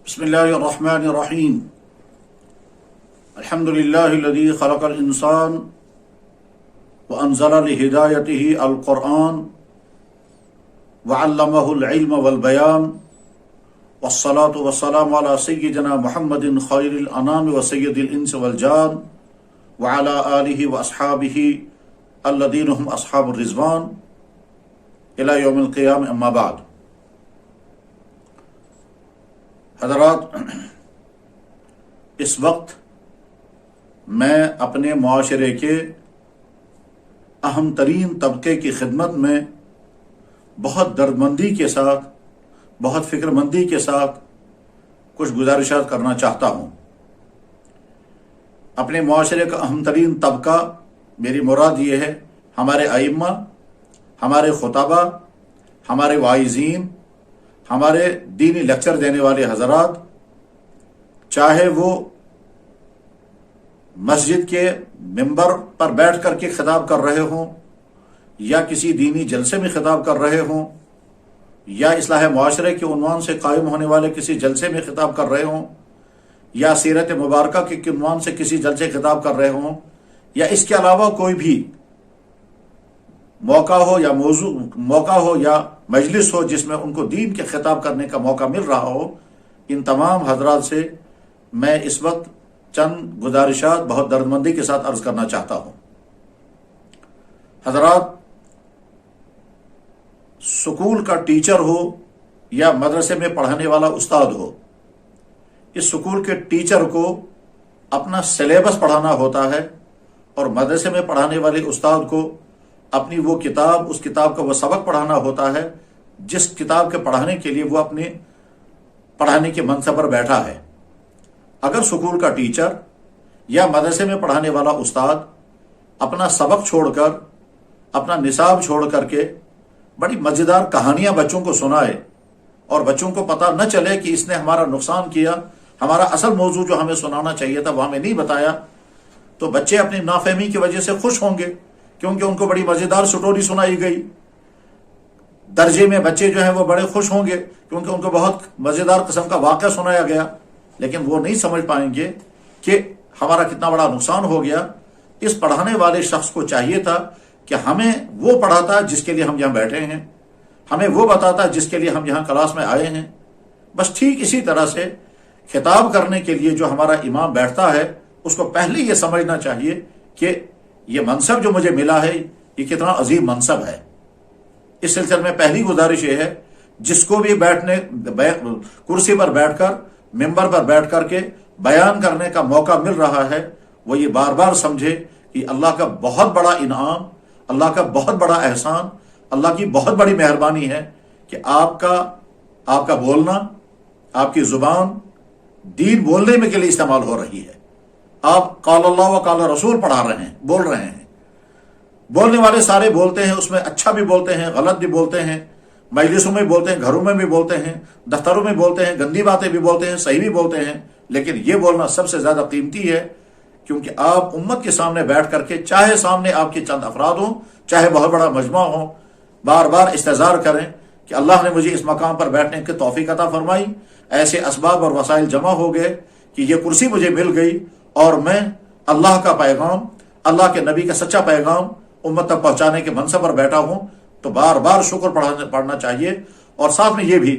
بسم الله الرحمن الرحيم الحمد لله الذي خلق الإنسان وأنزل لهدايته القرآن وعلمه العلم والبيان والصلاة والسلام على سيدنا محمد خير الأنام وسيد الإنس والجان وعلى آله وأصحابه الذين هم أصحاب الرضوان إلى يوم القيامة أما بعد. حضرات، اس وقت میں اپنے معاشرے کے اہم ترین طبقے کی خدمت میں بہت دردمندی کے ساتھ، بہت فکر مندی کے ساتھ کچھ گزارشات کرنا چاہتا ہوں. اپنے معاشرے کا اہم ترین طبقہ، میری مراد یہ ہے ہمارے ائمہ، ہمارے خطبہ، ہمارے واعظین، ہمارے دینی لیکچر دینے والے حضرات، چاہے وہ مسجد کے ممبر پر بیٹھ کر کے خطاب کر رہے ہوں، یا کسی دینی جلسے میں خطاب کر رہے ہوں، یا اصلاح معاشرے کے عنوان سے قائم ہونے والے کسی جلسے میں خطاب کر رہے ہوں، یا سیرت مبارکہ کے عنوان سے کسی جلسے خطاب کر رہے ہوں، یا اس کے علاوہ کوئی بھی موقع ہو یا مجلس ہو جس میں ان کو دین کے خطاب کرنے کا موقع مل رہا ہو، ان تمام حضرات سے میں اس وقت چند گزارشات بہت دردمندی کے ساتھ عرض کرنا چاہتا ہوں. حضرات، سکول کا ٹیچر ہو یا مدرسے میں پڑھانے والا استاد ہو، اس سکول کے ٹیچر کو اپنا سلیبس پڑھانا ہوتا ہے، اور مدرسے میں پڑھانے والے استاد کو اپنی وہ کتاب، اس کتاب کا وہ سبق پڑھانا ہوتا ہے جس کتاب کے پڑھانے کے لیے وہ اپنے پڑھانے کے منصب پر بیٹھا ہے. اگر سکول کا ٹیچر یا مدرسے میں پڑھانے والا استاد اپنا سبق چھوڑ کر، اپنا نصاب چھوڑ کر کے بڑی مزیدار کہانیاں بچوں کو سنائے، اور بچوں کو پتہ نہ چلے کہ اس نے ہمارا نقصان کیا، ہمارا اصل موضوع جو ہمیں سنانا چاہیے تھا وہ ہمیں نہیں بتایا، تو بچے اپنی نافہمی کی وجہ سے خوش ہوں گے، کیونکہ ان کو بڑی مزیدار سٹوری سنائی گئی. درجے میں بچے جو ہیں وہ بڑے خوش ہوں گے کیونکہ ان کو بہت مزیدار قسم کا واقعہ سنایا گیا، لیکن وہ نہیں سمجھ پائیں گے کہ ہمارا کتنا بڑا نقصان ہو گیا. اس پڑھانے والے شخص کو چاہیے تھا کہ ہمیں وہ پڑھاتا جس کے لیے ہم یہاں بیٹھے ہیں، ہمیں وہ بتاتا جس کے لیے ہم یہاں کلاس میں آئے ہیں. بس ٹھیک اسی طرح سے خطاب کرنے کے لیے جو ہمارا امام بیٹھتا ہے، اس کو پہلے یہ سمجھنا چاہیے کہ یہ منصب جو مجھے ملا ہے یہ کتنا عظیم منصب ہے. اس سلسلے میں پہلی گزارش یہ ہے، جس کو بھی کرسی پر بیٹھ کر، ممبر پر بیٹھ کر کے بیان کرنے کا موقع مل رہا ہے، وہ یہ بار بار سمجھے کہ اللہ کا بہت بڑا انعام، اللہ کا بہت بڑا احسان، اللہ کی بہت بڑی مہربانی ہے کہ آپ کا بولنا، آپ کی زبان دین بولنے میں کے لیے استعمال ہو رہی ہے. آپ قال اللہ و قال رسول پڑھا رہے ہیں، بول رہے ہیں. بولنے والے سارے بولتے ہیں، اس میں اچھا بھی بولتے ہیں، غلط بھی بولتے ہیں، مجلسوں میں بولتے ہیں، گھروں میں بھی بولتے ہیں، دفتروں میں بولتے ہیں، گندی باتیں بھی بولتے ہیں، صحیح بھی بولتے ہیں. لیکن یہ بولنا سب سے زیادہ قیمتی ہے، کیونکہ آپ امت کے سامنے بیٹھ کر کے، چاہے سامنے آپ کے چند افراد ہوں، چاہے بہت بڑا مجمع ہو، بار بار استحضار کریں کہ اللہ نے مجھے اس مقام پر بیٹھنے کی توفیق عطا فرمائی، ایسے اسباب اور وسائل جمع ہو گئے کہ یہ کرسی مجھے مل گئی، اور میں اللہ کا پیغام، اللہ کے نبی کا سچا پیغام امت تک پہنچانے کے منصب پر بیٹھا ہوں. تو بار بار شکر پڑھنا چاہیے، اور ساتھ میں یہ بھی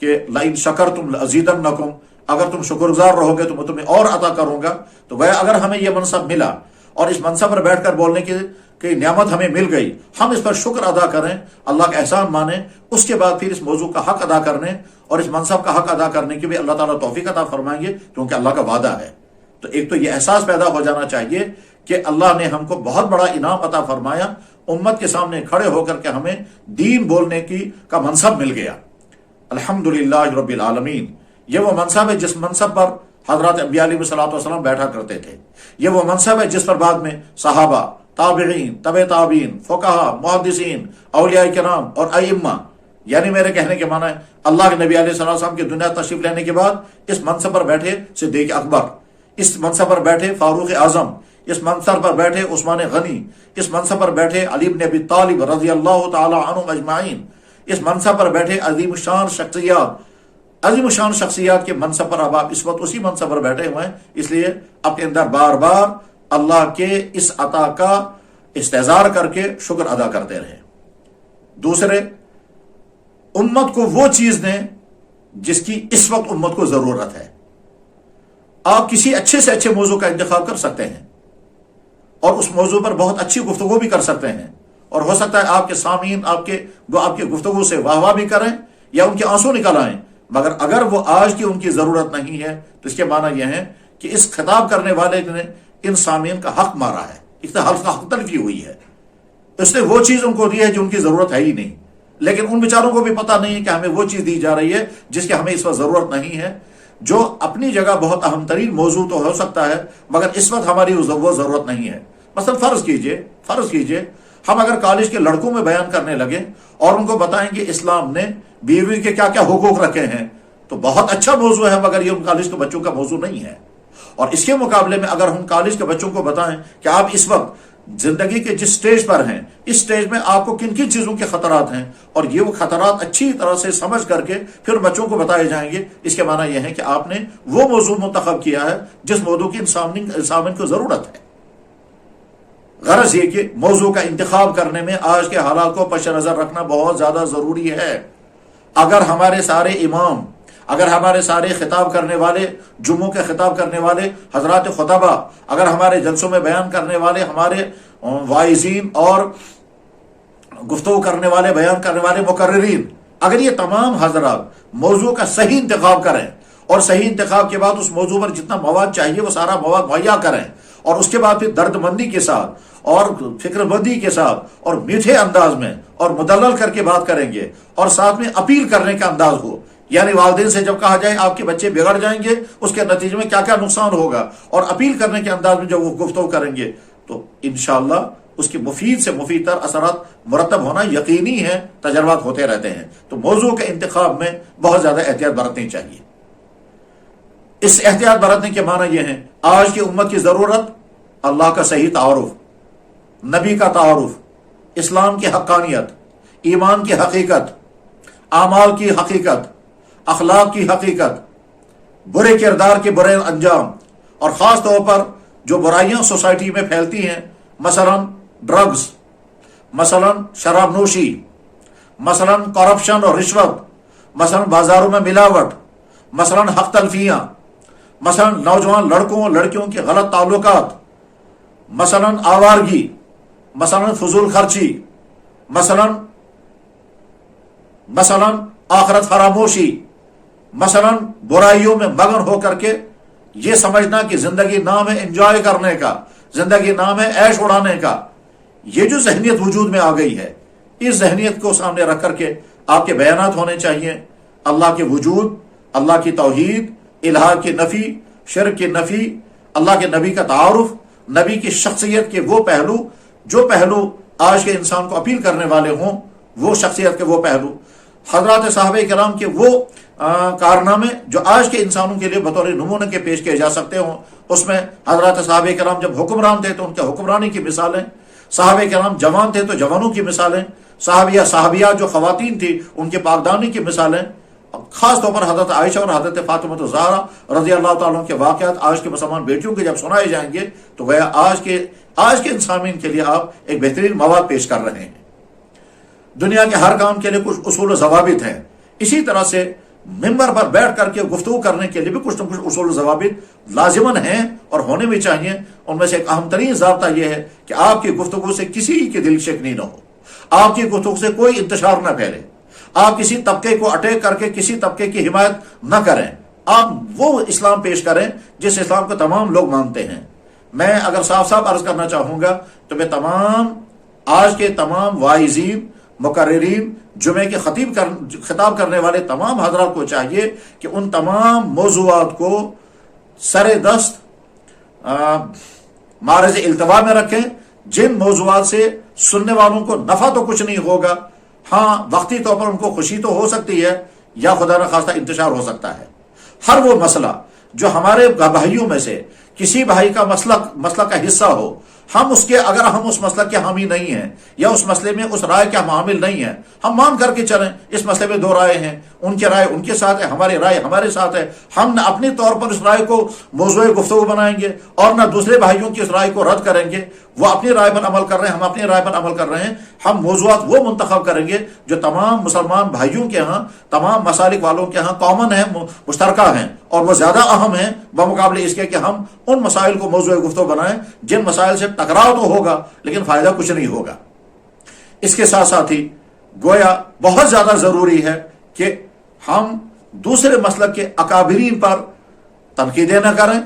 کہ لئن شکرتم لازیدنکم، اگر تم شکر گزار رہو گے تو میں تمہیں اور عطا کروں گا. تو وہ اگر ہمیں یہ منصب ملا اور اس منصب پر بیٹھ کر بولنے کی نعمت ہمیں مل گئی، ہم اس پر شکر ادا کریں، اللہ کا احسان مانیں، اس کے بعد پھر اس موضوع کا حق ادا کرنے اور اس منصب کا حق ادا کرنے کی بھی اللہ تعالیٰ توفیق عطا فرمائیں گے، کیونکہ اللہ کا وعدہ ہے. تو ایک تو یہ احساس پیدا ہو جانا چاہیے کہ اللہ نے ہم کو بہت بڑا انعام عطا فرمایا، امت کے سامنے کھڑے ہو کر کے ہمیں دین بولنے کا منصب مل گیا. الحمدللہ رب العالمین. یہ وہ منصب ہے جس منصب پر حضرات انبیاء علیہ الصلوۃ والسلام بیٹھا کرتے تھے. یہ وہ منصب ہے جس پر بعد میں صحابہ، تابعین، تبع تابعین، فقہا، محدثین، اولیاء کرام اور ائمہ، یعنی میرے کہنے کے معنی ہے اللہ کے نبی علیہ السلام کی دنیا تشریف لینے کے بعد اس منصب پر بیٹھے صدیق اکبر، اس منصب پر بیٹھے فاروق اعظم، اس منصب پر بیٹھے عثمان غنی، اس منصب پر بیٹھے علی بن ابی طالب رضی اللہ تعالی عنہم اجمعین، اس منصب پر بیٹھے عظیم الشان شخصیات عظیم شان شخصیات کے منصب پر اب آپ اس وقت اسی منصب پر بیٹھے ہوئے ہیں، اس لیے اپنے اندر بار بار اللہ کے اس عطا کا استحضار کر کے شکر ادا کرتے رہیں۔ دوسرے، امت کو وہ چیز دیں جس کی اس وقت امت کو ضرورت ہے۔ آپ کسی اچھے سے اچھے موضوع کا انتخاب کر سکتے ہیں اور اس موضوع پر بہت اچھی گفتگو بھی کر سکتے ہیں، اور ہو سکتا ہے آپ کے سامعین آپ کے گفتگو سے واہ واہ بھی کریں یا ان کے آنسو نکل آئیں، مگر اگر وہ آج کی ان کی ضرورت نہیں ہے تو اس کے معنی یہ ہے کہ اس خطاب کرنے والے نے ان سامعین کا حق مارا ہے، اس نے حق تلفی ہوئی ہے، اس نے وہ چیز ان کو دی ہے جو ان کی ضرورت ہے ہی نہیں۔ لیکن ان بیچاروں کو بھی پتہ نہیں ہے کہ ہمیں وہ چیز دی جا رہی ہے جس کی ہمیں اس وقت ضرورت نہیں ہے، جو اپنی جگہ بہت اہم ترین موضوع تو ہو سکتا ہے مگر اس وقت ہماری وہ ضرورت نہیں ہے۔ مثلا فرض کیجئے ہم اگر کالج کے لڑکوں میں بیان کرنے لگے اور ان کو بتائیں کہ اسلام نے بیوی کے کیا کیا حقوق رکھے ہیں، تو بہت اچھا موضوع ہے مگر یہ ان کالج کے بچوں کا موضوع نہیں ہے۔ اور اس کے مقابلے میں اگر ہم کالج کے بچوں کو بتائیں کہ آپ اس وقت زندگی کے جس سٹیج پر ہیں، اس سٹیج میں آپ کو کن کن چیزوں کے خطرات ہیں، اور یہ وہ خطرات اچھی طرح سے سمجھ کر کے پھر بچوں کو بتائے جائیں گے، اس کے معنی یہ ہے کہ آپ نے وہ موضوع منتخب کیا ہے جس موضوع کی انسان کو ضرورت ہے۔ غرض یہ کہ موضوع کا انتخاب کرنے میں آج کے حالات کو پیش نظر رکھنا بہت زیادہ ضروری ہے۔ اگر ہمارے سارے امام، اگر ہمارے سارے خطاب کرنے والے، جمعوں کے خطاب کرنے والے حضرات خطبہ، اگر ہمارے جلسوں میں بیان کرنے والے ہمارے واعظین اور گفتگو کرنے والے، بیان کرنے والے مقررین، اگر یہ تمام حضرات موضوع کا صحیح انتخاب کریں اور صحیح انتخاب کے بعد اس موضوع پر جتنا مواد چاہیے وہ سارا مواد مہیا کریں، اور اس کے بعد پھر درد مندی کے ساتھ اور فکر مندی کے ساتھ اور میٹھے انداز میں اور مدلل کر کے بات کریں گے، اور ساتھ میں اپیل کرنے کا انداز ہو، یعنی والدین سے جب کہا جائے آپ کے بچے بگڑ جائیں گے، اس کے نتیجے میں کیا کیا نقصان ہوگا، اور اپیل کرنے کے انداز میں جب وہ گفتگو کریں گے تو انشاءاللہ اس کے مفید سے مفید تر اثرات مرتب ہونا یقینی ہے، تجربات ہوتے رہتے ہیں۔ تو موضوع کے انتخاب میں بہت زیادہ احتیاط برتنی چاہیے۔ اس احتیاط برتنے کے معنی یہ ہیں، آج کی امت کی ضرورت اللہ کا صحیح تعارف، نبی کا تعارف، اسلام کی حقانیت، ایمان کی حقیقت، اعمال کی حقیقت، اخلاق کی حقیقت، برے کردار کے برے انجام، اور خاص طور پر جو برائیاں سوسائٹی میں پھیلتی ہیں، مثلا ڈرگز، مثلا شراب نوشی، مثلا کرپشن اور رشوت، مثلا بازاروں میں ملاوٹ، مثلا حق تلفیاں، مثلا نوجوان لڑکوں اور لڑکیوں کے غلط تعلقات، مثلا آوارگی، مثلا فضول خرچی، مثلا آخرت فراموشی، مثلا برائیوں میں مگن ہو کر کے یہ سمجھنا کہ زندگی نام ہے انجوائے کرنے کا، زندگی نام ہے عیش اڑانے کا، یہ جو ذہنیت وجود میں آ گئی ہے، اس ذہنیت کو سامنے رکھ کر کے آپ کے بیانات ہونے چاہیے اللہ کے وجود، اللہ کی توحید، الہ کی نفی، شرک کی نفی، اللہ کے نبی کا تعارف، نبی کی شخصیت کے وہ پہلو جو پہلو آج کے انسان کو اپیل کرنے والے ہوں، وہ شخصیت کے وہ پہلو، حضرات صحابہ کرام کے وہ کارنامے جو آج کے انسانوں کے لیے بطور نمونے کے پیش کیے جا سکتے ہوں۔ اس میں حضرات صحابہ کرام جب حکمران تھے تو ان کے حکمرانی کی مثالیں، صحابہ کرام جوان تھے تو جوانوں کی مثالیں، صحابیات جو خواتین تھی ان کے پاکدانی کی مثالیں، خاص طور پر حضرت عائشہ اور حضرت فاطمہ الزہرا رضی اللہ تعالیٰ کے واقعات آج کے مسلمان بیٹیوں کے جب سنائے جائیں گے تو گویا آج کے انسانین کے لیے آپ ایک بہترین مواد پیش کر رہے ہیں۔ دنیا کے ہر کام کے لیے کچھ اصول و ضوابط ہیں، اسی طرح سے ممبر پر بیٹھ کر کے گفتگو کرنے کے لیے بھی کچھ نہ کچھ اصول و ضوابط لازماً ہیں اور ہونے بھی چاہیے۔ ان میں سے ایک اہم ترین ضابطہ یہ ہے کہ آپ کی گفتگو سے کسی کی دل شکنی نہ ہو، آپ کی گفتگو سے کوئی انتشار نہ پھیلے، آپ کسی طبقے کو اٹیک کر کے کسی طبقے کی حمایت نہ کریں، آپ وہ اسلام پیش کریں جس اسلام کو تمام لوگ مانتے ہیں۔ میں اگر صاف عرض کرنا چاہوں گا تو میں آج کے تمام واعظین، مقررین، جمعے کے خطاب کرنے والے تمام حضرات کو چاہیے کہ ان تمام موضوعات کو سر دست معرض التوا میں رکھیں جن موضوعات سے سننے والوں کو نفع تو کچھ نہیں ہوگا، ہاں وقتی طور پر ان کو خوشی تو ہو سکتی ہے یا خدا نخواستہ انتشار ہو سکتا ہے۔ ہر وہ مسئلہ جو ہمارے بھائیوں میں سے کسی بھائی کا مسئلہ کا حصہ ہو، ہم اگر ہم اس مسلک کے حامی نہیں ہیں یا اس مسئلے میں اس رائے کے ہم حامل نہیں ہیں، ہم مان کر کے چلیں اس مسئلے میں دو رائے ہیں، ان کی رائے ان کے ساتھ ہے، ہماری رائے ہمارے ساتھ ہے، ہم نہ اپنی طور پر اس رائے کو موضوع گفتگو بنائیں گے اور نہ دوسرے بھائیوں کی اس رائے کو رد کریں گے۔ وہ اپنی رائے پر عمل کر رہے ہیں، ہم اپنی رائے پر عمل کر رہے ہیں۔ ہم موضوعات وہ منتخب کریں گے جو تمام مسلمان بھائیوں کے ہاں، تمام مسالک والوں کے ہاں کامن ہیں، مشترکہ ہیں، اور وہ زیادہ اہم ہیں بمقابلے اس کے کہ ہم ان مسائل کو موضوع گفتگو بنائیں جن مسائل سے ٹکراؤ تو ہوگا لیکن فائدہ کچھ نہیں ہوگا۔ اس کے ساتھ ساتھ ہی گویا بہت زیادہ ضروری ہے کہ ہم دوسرے مسلک کے اکابرین پر تنقیدیں نہ کریں،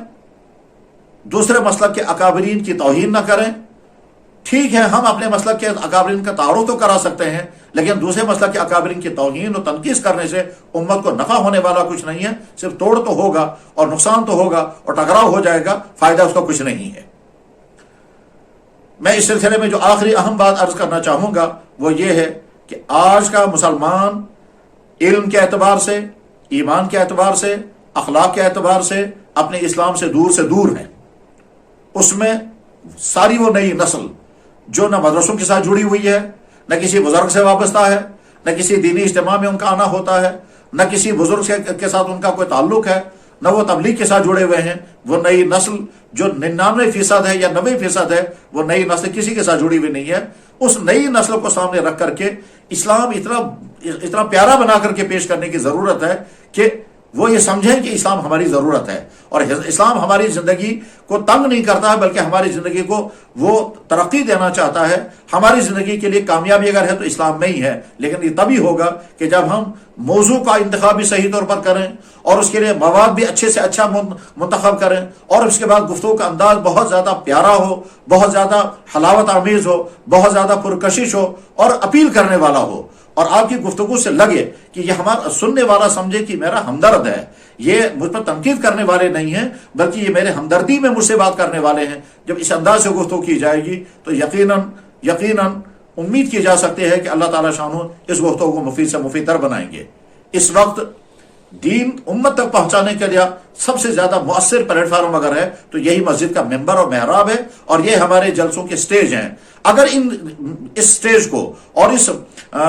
دوسرے مسلک کے اکابرین کی توہین نہ کریں۔ ٹھیک ہے، ہم اپنے مسلک کے اکابرین کا تعارف تو کرا سکتے ہیں، لیکن دوسرے مسلک کے اکابرین کی توہین اور تنقید کرنے سے امت کو نفع ہونے والا کچھ نہیں ہے، صرف توڑ تو ہوگا اور نقصان تو ہوگا اور ٹکراؤ ہو جائے گا، فائدہ اس کا کچھ نہیں ہے۔ میں اس سلسلے میں جو آخری اہم بات عرض کرنا چاہوں گا وہ یہ ہے کہ آج کا مسلمان علم کے اعتبار سے، ایمان کے اعتبار سے، اخلاق کے اعتبار سے اپنے اسلام سے دور ہے۔ اس میں ساری وہ نئی نسل جو نہ مدرسوں کے ساتھ جڑی ہوئی ہے، نہ کسی بزرگ سے وابستہ ہے، نہ کسی دینی اجتماع میں ان کا آنا ہوتا ہے، نہ کسی بزرگ کے ساتھ ان کا کوئی تعلق ہے، نہ وہ تبلیغ کے ساتھ جڑے ہوئے ہیں، وہ نئی نسل جو 99% ہے یا 90% ہے، وہ نئی نسل کسی کے ساتھ جڑی ہوئی نہیں ہے۔ اس نئی نسل کو سامنے رکھ کر کے اسلام اتنا پیارا بنا کر کے پیش کرنے کی ضرورت ہے کہ وہ یہ سمجھیں کہ اسلام ہماری ضرورت ہے، اور اسلام ہماری زندگی کو تنگ نہیں کرتا ہے بلکہ ہماری زندگی کو وہ ترقی دینا چاہتا ہے۔ ہماری زندگی کے لیے کامیابی اگر ہے تو اسلام میں ہی ہے، لیکن یہ تبھی ہوگا کہ جب ہم موضوع کا انتخاب بھی صحیح طور پر کریں اور اس کے لیے مواد بھی اچھے سے اچھا منتخب کریں، اور اس کے بعد گفتگو کا انداز بہت زیادہ پیارا ہو، بہت زیادہ حلاوت آمیز ہو، بہت زیادہ پرکشش ہو اور اپیل کرنے والا ہو، اور آپ کی گفتگو سے لگے کہ یہ ہمارا سننے والا سمجھے کہ میرا ہمدرد ہے، یہ مجھ پر تنقید کرنے والے نہیں ہیں بلکہ یہ میرے ہمدردی میں مجھ سے بات کرنے والے ہیں۔ جب اس انداز سے گفتگو کی جائے گی تو یقیناً امید کی جا سکتی ہے کہ اللہ تعالیٰ شانہ اس گفتگو کو مفید سے مفید تر بنائیں گے۔ اس وقت دین امت تک پہنچانے کے لیے سب سے زیادہ مؤثر پلیٹ فارم اگر ہے تو یہی مسجد کا ممبر اور محراب ہے، اور یہ ہمارے جلسوں کے سٹیج ہیں۔ اگر اس سٹیج کو اور اس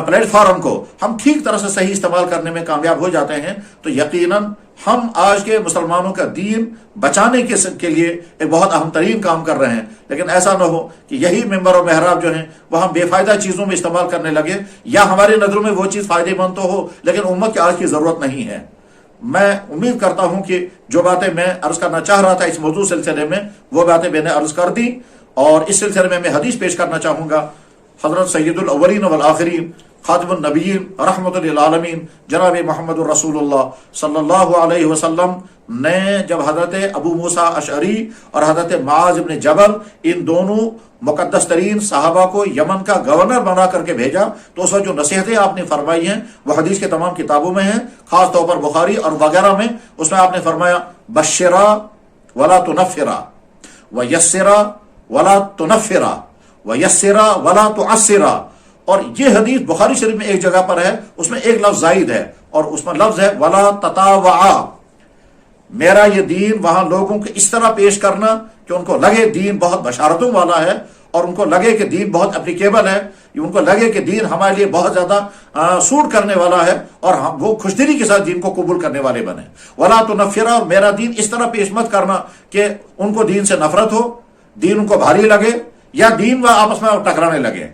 پلیٹ فارم کو ہم ٹھیک طرح سے صحیح استعمال کرنے میں کامیاب ہو جاتے ہیں تو یقیناً ہم آج کے مسلمانوں کا دین بچانے کے لیے ایک بہت اہم ترین کام کر رہے ہیں۔ لیکن ایسا نہ ہو کہ یہی ممبر اور محراب جو ہیں وہ ہم بے فائدہ چیزوں میں استعمال کرنے لگے، یا ہماری نظروں میں وہ چیز فائدے مند تو ہو لیکن امت کی آج کی ضرورت نہیں ہے۔ میں امید کرتا ہوں کہ جو باتیں میں عرض کرنا چاہ رہا تھا اس موضوع سلسلے میں وہ باتیں میں نے عرض کر دی، اور اس سلسلے میں حدیث پیش کرنا چاہوں گا۔ حضرت سید الاولین والآخرین خاتم النبیین رحمۃ للعالمین جناب محمد الرسول اللہ صلی اللہ علیہ وسلم نے جب حضرت ابو موسیٰ اشعری اور حضرت معاذ بن جبل ان دونوں مقدس ترین صحابہ کو یمن کا گورنر بنا کر کے بھیجا تو اس وقت جو نصیحتیں آپ نے فرمائی ہیں وہ حدیث کے تمام کتابوں میں ہیں، خاص طور پر بخاری اور وغیرہ میں۔ اس میں آپ نے فرمایا بشرا ولا تنفرا ویسرا ولا تنفرا ویسرا ولا تعسرا، اور یہ حدیث بخاری شریف میں ایک جگہ پر ہے، اس میں ایک لفظ زائد ہے اور اس میں لفظ ہے ولا تطاوعا۔ میرا یہ دین وہاں لوگوں کو اس طرح پیش کرنا کہ ان کو لگے دین بہت بشارتوں والا ہے، اور ان کو لگے کہ دین بہت اپلیکیبل ہے، ان کو لگے کہ دین ہمارے لیے بہت زیادہ سوٹ کرنے والا ہے، اور وہ خوشدلی کے ساتھ دین کو قبول کرنے والے بنے۔ ولا تنفرا، اور میرا دین اس طرح پیش مت کرنا کہ ان کو دین سے نفرت ہو، دین ان کو بھاری لگے یا دین وہ آپس میں ٹکرانے لگے۔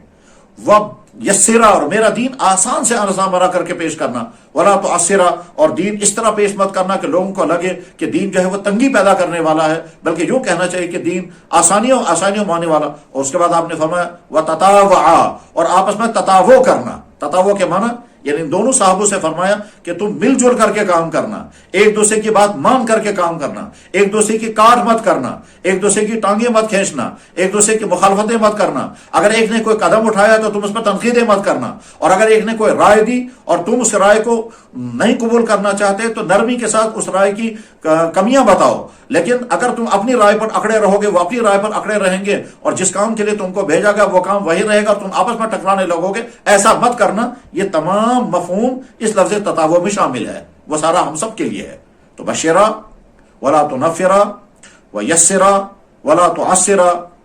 وہ یسرا، اور میرا دین آسان سے آسان بنا کر کے پیش کرنا، ولا تعسرا، اور دین اس طرح پیش مت کرنا کہ لوگوں کو لگے کہ دین جو ہے وہ تنگی پیدا کرنے والا ہے، بلکہ یوں کہنا چاہیے کہ دین آسانیوں ماننے والا۔ اور اس کے بعد آپ نے فرمایا وتطاوعا، اور آپس میں تطاوع کرنا۔ تطاوع کے معنی یعنی دونوں صحابوں سے فرمایا کہ تم مل جل کر کے کام کرنا، ایک دوسرے کی بات مان کر کے کام کرنا، ایک دوسرے کی کاٹ مت کرنا، ایک دوسرے کی ٹانگیں مت کھینچنا، ایک دوسرے کی مخالفتیں مت کرنا۔ اگر ایک نے کوئی قدم اٹھایا تو تم اس پر تنقیدیں مت کرنا، اور اگر ایک نے کوئی رائے دی اور تم اس رائے کو نہیں قبول کرنا چاہتے تو نرمی کے ساتھ اس رائے کی کمیاں بتاؤ۔ لیکن اگر تم اپنی رائے پر اکڑے رہو گے، وہ اپنی رائے پر اکڑے رہیں گے، اور جس کام کے لیے تم کو بھیجا گا وہ کام وہی رہے گا، تم آپس میں ٹکرانے لگو گے، ایسا مت کرنا۔ یہ تمام مفہوم اس لفظ تطاوع میں شامل ہے، وہ سارا ہم سب کے لیے ہے۔ تو بشرا ولا تنفرا ویسرا ولا تعسرا